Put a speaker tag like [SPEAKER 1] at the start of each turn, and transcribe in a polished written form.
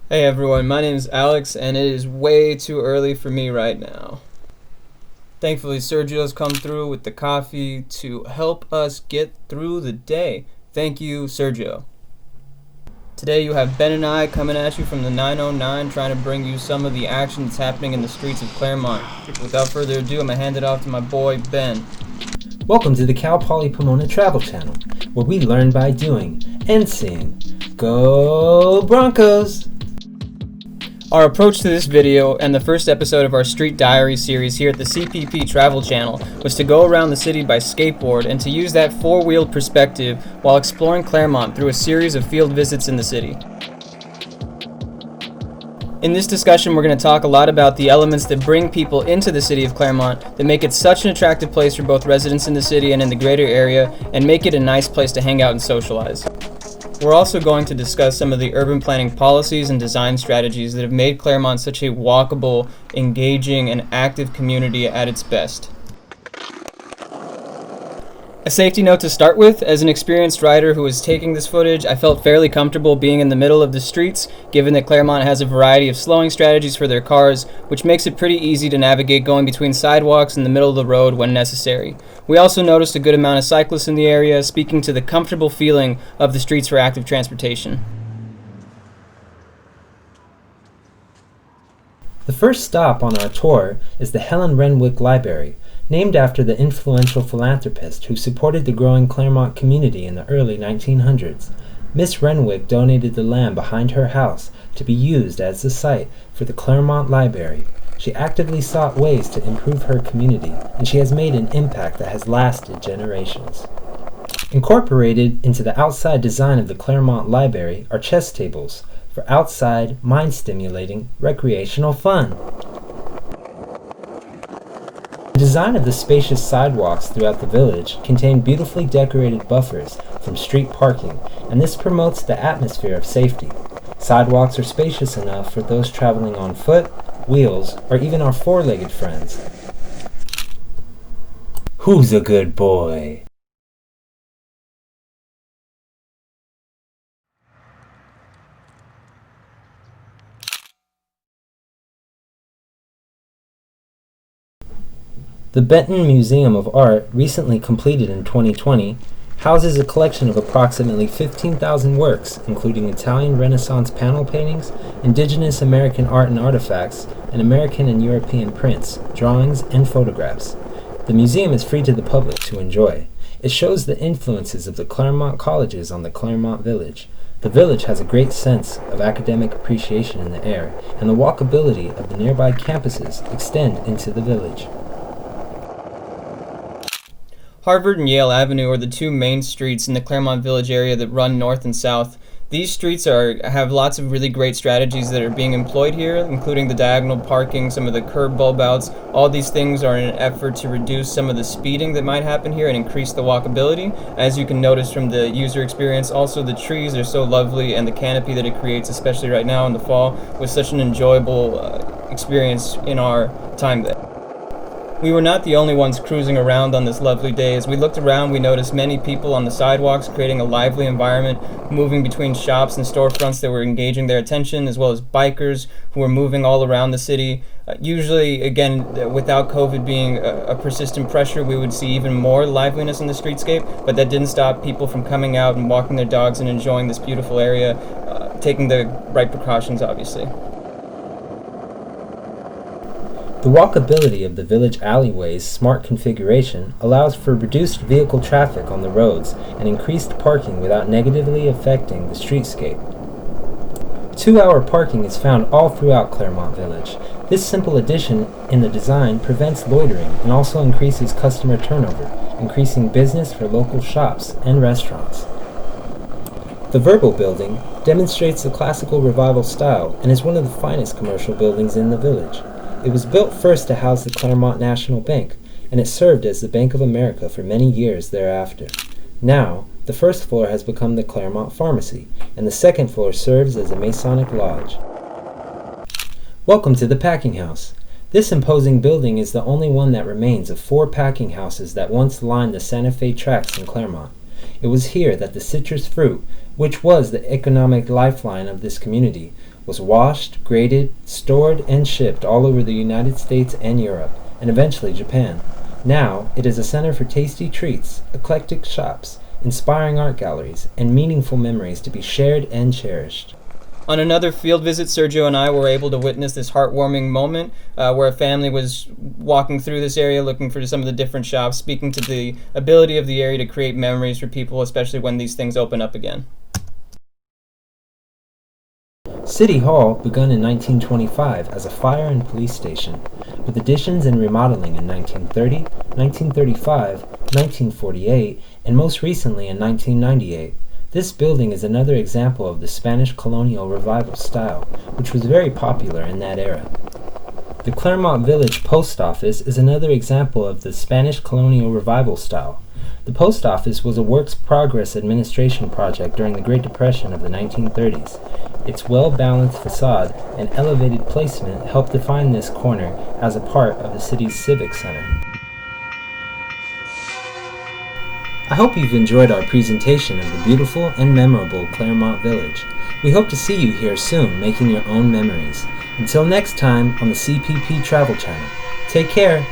[SPEAKER 1] Hey everyone, my name is Alex and it is way too early for me right now. Thankfully Sergio's come through with the coffee to help us get through the day. Thank you, Sergio. Today you have Ben and I coming at you from the 909 trying to bring you some of the action that's happening in the streets of Claremont. Without further ado, I'm going to hand it off to my boy Ben.
[SPEAKER 2] Welcome to the Cal Poly Pomona Travel Channel, where we learn by doing and seeing. Go Broncos!
[SPEAKER 1] Our approach to this video and the first episode of our Street Diaries series here at the CPP Travel Channel was to go around the city by skateboard and to use that four-wheeled perspective while exploring Claremont through a series of field visits in the city. In this discussion, we're going to talk a lot about the elements that bring people into the city of Claremont that make it such an attractive place for both residents in the city and in the greater area and make it a nice place to hang out and socialize. We're also going to discuss some of the urban planning policies and design strategies that have made Claremont such a walkable, engaging, and active community at its best. A safety note to start with: as an experienced rider who was taking this footage, I felt fairly comfortable being in the middle of the streets, given that Claremont has a variety of slowing strategies for their cars, which makes it pretty easy to navigate going between sidewalks in the middle of the road when necessary. We also noticed a good amount of cyclists in the area, speaking to the comfortable feeling of the streets for active transportation.
[SPEAKER 2] The first stop on our tour is the Helen Renwick Library, named after the influential philanthropist who supported the growing Claremont community in the early 1900s. Miss Renwick donated the land behind her house to be used as the site for the Claremont Library. She actively sought ways to improve her community, and she has made an impact that has lasted generations. Incorporated into the outside design of the Claremont Library are chess tables for outside, mind-stimulating, recreational fun. The design of the spacious sidewalks throughout the village contain beautifully decorated buffers from street parking, and this promotes the atmosphere of safety. Sidewalks are spacious enough for those traveling on foot, wheels, or even our four-legged friends. Who's a good boy? The Benton Museum of Art, recently completed in 2020, houses a collection of approximately 15,000 works, including Italian Renaissance panel paintings, indigenous American art and artifacts, and American and European prints, drawings, and photographs. The museum is free to the public to enjoy. It shows the influences of the Claremont colleges on the Claremont Village. The village has a great sense of academic appreciation in the air, and the walkability of the nearby campuses extend into the village.
[SPEAKER 1] Harvard and Yale Avenue are the two main streets in the Claremont Village area that run north and south. These streets have lots of really great strategies that are being employed here, including the diagonal parking, some of the curb bulb outs. All these things are in an effort to reduce some of the speeding that might happen here and increase the walkability. As you can notice from the user experience, also the trees are so lovely, and the canopy that it creates, especially right now in the fall, was such an enjoyable experience in our time there. We were not the only ones cruising around on this lovely day. As we looked around, we noticed many people on the sidewalks, creating a lively environment, moving between shops and storefronts that were engaging their attention, as well as bikers who were moving all around the city. Usually, again, without COVID being a persistent pressure, we would see even more liveliness in the streetscape, but that didn't stop people from coming out and walking their dogs and enjoying this beautiful area, taking the right precautions, obviously.
[SPEAKER 2] The walkability of the village alleyway's smart configuration allows for reduced vehicle traffic on the roads and increased parking without negatively affecting the streetscape. 2-hour parking is found all throughout Claremont Village. This simple addition in the design prevents loitering and also increases customer turnover, increasing business for local shops and restaurants. The Verbal Building demonstrates the classical revival style and is one of the finest commercial buildings in the village. It was built first to house the Claremont National Bank, and it served as the Bank of America for many years thereafter. Now, the first floor has become the Claremont Pharmacy, and the second floor serves as a Masonic Lodge. Welcome to the Packing House. This imposing building is the only one that remains of 4 packing houses that once lined the Santa Fe tracks in Claremont. It was here that the citrus fruit, which was the economic lifeline of this community, was washed, graded, stored, and shipped all over the United States and Europe, and eventually Japan. Now, it is a center for tasty treats, eclectic shops, inspiring art galleries, and meaningful memories to be shared and cherished.
[SPEAKER 1] On another field visit, Sergio and I were able to witness this heartwarming moment where a family was walking through this area looking for some of the different shops, speaking to the ability of the area to create memories for people, especially when these things open up again.
[SPEAKER 2] City Hall begun in 1925 as a fire and police station, with additions and remodeling in 1930, 1935, 1948, and most recently in 1998. This building is another example of the Spanish Colonial Revival style, which was very popular in that era. The Claremont Village Post Office is another example of the Spanish Colonial Revival style. The post office was a works progress administration project during the Great Depression of the 1930s. Its well-balanced facade and elevated placement helped define this corner as a part of the city's civic center. I hope you've enjoyed our presentation of the beautiful and memorable Claremont Village. We hope to see you here soon making your own memories. Until next time on the CPP Travel Channel. Take care!